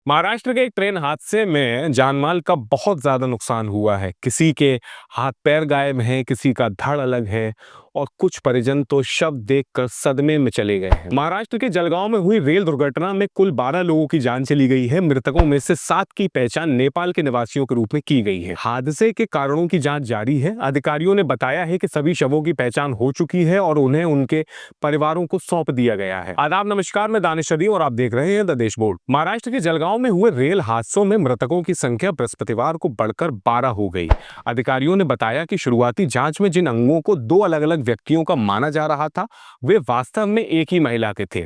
महाराष्ट्र के एक ट्रेन हादसे में जानमाल का बहुत ज्यादा नुकसान हुआ है। किसी के हाथ पैर गायब हैं, किसी का धड़ अलग है और कुछ परिजन तो शव देखकर सदमे में चले गए हैं। महाराष्ट्र के जलगांव में हुई रेल दुर्घटना में कुल 12 लोगों की जान चली गई है। मृतकों में से 7 की पहचान नेपाल के निवासियों के रूप में की गई है। हादसे के कारणों की जांच जारी है। अधिकारियों ने बताया है कि सभी शवों की पहचान हो चुकी है और उन्हें उनके परिवारों को सौंप दिया गया है। आदाब, नमस्कार, मैं दानिश अली और आप देख रहे हैं द देश बोर्ड। महाराष्ट्र के जलगांव में हुए रेल हादसों में मृतकों की संख्या बृहस्पतिवार को बढ़कर 12 हो गई। अधिकारियों ने बताया कि शुरुआती जांच में जिन अंगों को 2 अलग-अलग व्यक्तियों का माना जा रहा था, वे वास्तव में एक ही महिला के थे।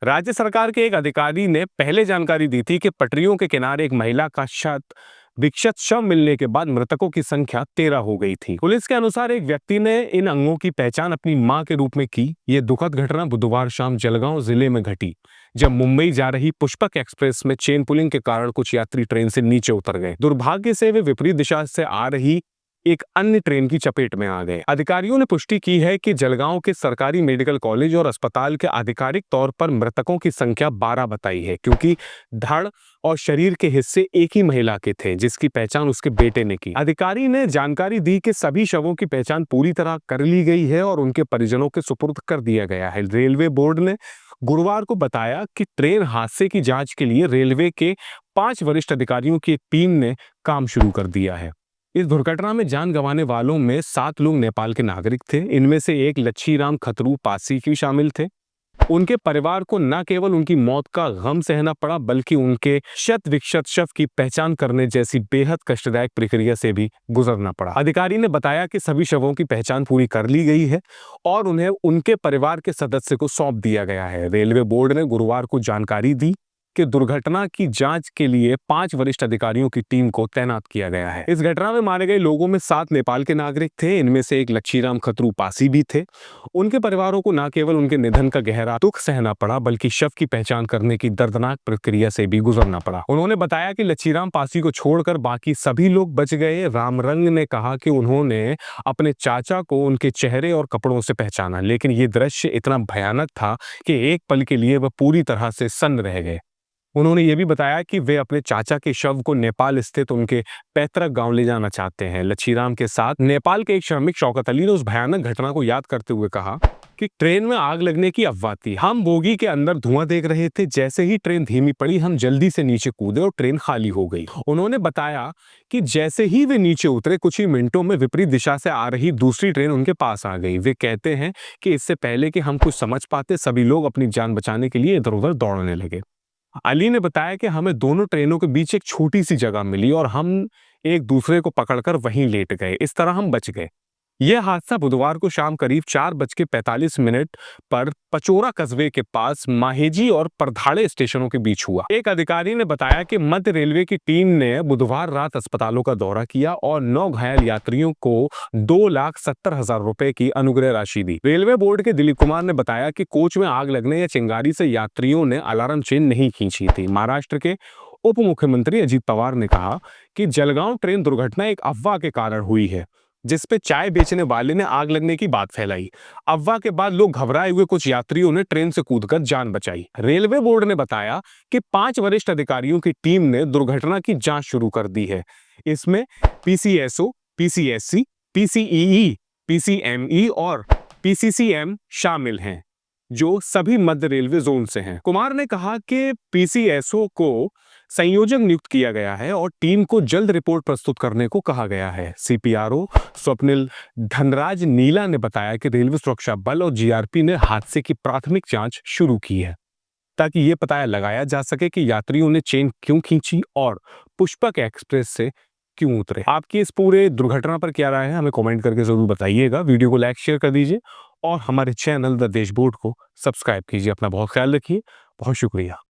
राज्य सरकार के एक अधिकारी ने पहले जानकारी दी थी कि पटरियों के किनारे एक महिला का विक्षत शव मिलने के बाद मृतकों की संख्या 13 हो गई थी। पुलिस के अनुसार एक व्यक्ति ने इन अंगों की पहचान अपनी मां के रूप में की। यह दुखद घटना बुधवार शाम जलगांव जिले में घटी, जब मुंबई जा रही पुष्पक एक्सप्रेस में चेन पुलिंग के कारण कुछ यात्री ट्रेन से नीचे उतर गए। दुर्भाग्य से वे विपरीत दिशा से आ रही एक अन्य ट्रेन की चपेट में आ गए। अधिकारियों ने पुष्टि की है कि जलगांव के सरकारी मेडिकल कॉलेज और अस्पताल के आधिकारिक तौर पर मृतकों की संख्या 12 बताई है, क्योंकि धड़ और शरीर के हिस्से एक ही महिला के थे, जिसकी पहचान उसके बेटे ने की। अधिकारी ने जानकारी दी कि सभी शवों की पहचान पूरी तरह कर ली गई है और उनके परिजनों के सुपुर्द कर दिया गया है। रेलवे बोर्ड ने गुरुवार को बताया कि ट्रेन हादसे की जांच के लिए रेलवे के 5 वरिष्ठ अधिकारियों की एक टीम ने काम शुरू कर दिया है। इस दुर्घटना में जान गंवाने वालों में 7 लोग नेपाल के नागरिक थे। इनमें से एक लच्छीराम खतरू पासी भी शामिल थे। उनके परिवार को न केवल उनकी मौत का गम सहना पड़ा, बल्कि उनके शत विक्षत शव की पहचान करने जैसी बेहद कष्टदायक प्रक्रिया से भी गुजरना पड़ा। अधिकारी ने बताया कि सभी शवों की पहचान पूरी कर ली गई है और उन्हें उनके परिवार के सदस्य को सौंप दिया गया है। रेलवे बोर्ड ने गुरुवार को जानकारी दी कि दुर्घटना की जांच के लिए 5 वरिष्ठ अधिकारियों की टीम को तैनात किया गया है। इस घटना में मारे गए लोगों में 7 नेपाल के नागरिक थे। इनमें से एक लच्छीराम खतरू पासी भी थे। उनके परिवारों को न केवल उनके निधन का गहरा दुख सहना पड़ा, बल्कि शव की पहचान करने की दर्दनाक प्रक्रिया से भी गुजरना पड़ा। उन्होंने बताया कि लच्छीराम पासी को छोड़कर बाकी सभी लोग बच गए। रामरंग ने कहा कि उन्होंने अपने चाचा को उनके चेहरे और कपड़ों से पहचाना, लेकिन ये दृश्य इतना भयानक था कि एक पल के लिए वह पूरी तरह से सन्न रह गए। उन्होंने ये भी बताया कि वे अपने चाचा के शव को नेपाल स्थित उनके पैतृक गांव ले जाना चाहते हैं। लच्छीराम के साथ नेपाल के एक श्रमिक शौकत अली ने उस भयानक घटना को याद करते हुए कहा कि ट्रेन में आग लगने की अफवाह थी। हम बोगी के अंदर धुआं देख रहे थे। जैसे ही ट्रेन धीमी पड़ी, हम जल्दी से नीचे कूदे और ट्रेन खाली हो गई। उन्होंने बताया कि जैसे ही वे नीचे उतरे, कुछ ही मिनटों में विपरीत दिशा से आ रही दूसरी ट्रेन उनके पास आ गई। वे कहते हैं कि इससे पहले कि हम कुछ समझ पाते, सभी लोग अपनी जान बचाने के लिए इधर उधर दौड़ने लगे। अली ने बताया कि हमें दोनों ट्रेनों के बीच एक छोटी सी जगह मिली और हम एक दूसरे को पकड़कर वहीं लेट गए। इस तरह हम बच गए। यह हादसा बुधवार को शाम करीब 4:45 पर पचोरा कस्बे के पास माहेजी और परधाड़े स्टेशनों के बीच हुआ। एक अधिकारी ने बताया कि मध्य रेलवे की टीम ने बुधवार रात अस्पतालों का दौरा किया और 9 घायल यात्रियों को 2,70,000 रुपए की अनुग्रह राशि दी। रेलवे बोर्ड के दिलीप कुमार ने बताया कि कोच में आग लगने या चिंगारी से यात्रियों ने अलार्म चेन नहीं खींची थी। महाराष्ट्र के उप मुख्यमंत्री अजित पवार ने कहा कि जलगांव ट्रेन दुर्घटना एक अफवाह के कारण हुई है, जिसपे चाय बेचने वाले ने आग लगने की बात फैलाई। अफवाह के बाद लोग घबराए हुए कुछ यात्रियों ने ट्रेन से कूदकर जान बचाई। रेलवे बोर्ड ने बताया कि 5 वरिष्ठ अधिकारियों की टीम ने दुर्घटना की जांच शुरू कर दी है। इसमें पीसीएसओ, पीसीएससी, पीसीईई, पीसीएमई और पीसीसीएम शामिल हैं, जो सभी मध्य रेलवे जोन से हैं। कुमार ने कहा कि पीसीएसओ को संयोजक नियुक्त किया गया है और टीम को जल्द रिपोर्ट प्रस्तुत करने को कहा गया है। सीपीआरओ स्वप्निल धनराज नीला ने बताया कि रेलवे सुरक्षा बल और जीआरपी ने हादसे की प्राथमिक जांच शुरू की है, ताकि यह पता लगाया जा सके कि यात्रियों ने चेन क्यों खींची और पुष्पक एक्सप्रेस से क्यों उतरे। आपकी इस पूरे दुर्घटना पर क्या राय है, हमें कमेंट करके जरूर बताइएगा। वीडियो को लाइक शेयर कर दीजिए और हमारे चैनल द देश बोर्ड को सब्सक्राइब कीजिए। अपना बहुत ख्याल रखिए। बहुत शुक्रिया।